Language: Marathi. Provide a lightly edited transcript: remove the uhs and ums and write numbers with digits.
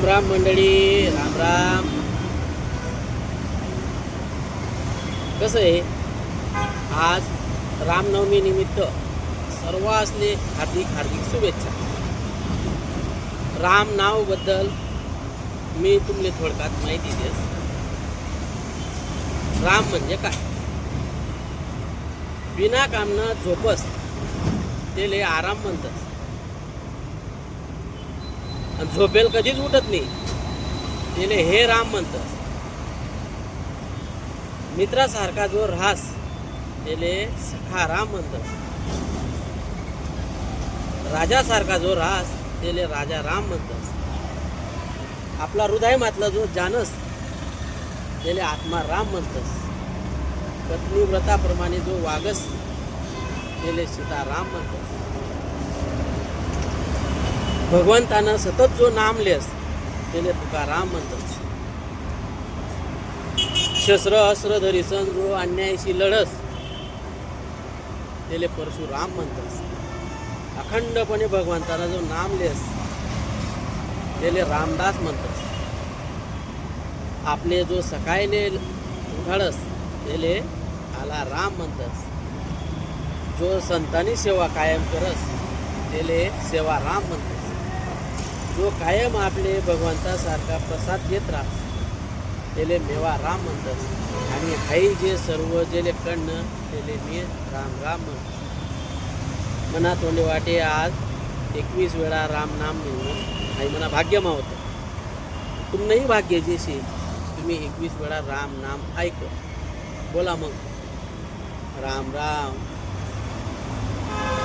राम राम मंडळी, राम राम. कसं आहे, आज रामनवमी निमित्त सर्वांसले हार्दिक हार्दिक शुभेच्छा. राम नाव बद्दल मी तुमले थोडक्यात माहिती देस. राम म्हणजे काय? बिना कामना झोपस त्याले आराम म्हणतात. आणि झोपेल कधीच उठत नाही त्याले हे राम म्हणतात. मित्रासारखा जो रास त्याले सखा राम म्हणतात. राजासारखा जो रास त्याले राजा राम म्हणतात. आपला हृदय मातला जो जानस त्याले आत्मा राम म्हणतात. पत्नी व्रताप्रमाणे जो वागस त्याले सीता राम म्हणतात. भगवंतानं सतत जो नाम लेस त्याले तुका राम म्हणतात. शस्त्र अस्त्र धरीसन जो अन्यायाशी लढस त्याले परशुराम म्हणतात. अखंडपणे भगवंतानं जो नाम लेस त्याले रामदास म्हणतात. आपले जो सकाळीले उघाडस त्याले आला राम म्हणतात. जो संतांनी सेवा कायम करस त्याले सेवा राम म्हणतात. जो कायम आपले भगवंतासारखा प्रसाद घेत राहस त्याले मेवा राम म्हणतात. आणि हाई जे सर्व जेले कडनं त्याले मी राम राम म्हणतो. मना तोंडे वाटे आज 21 वेळा राम नाम म्हणून आई मना भाग्यमा होतं. तुम्ही भाग्य जेशी तुम्ही 21 वेळा राम नाम ऐक. बोला मग राम राम.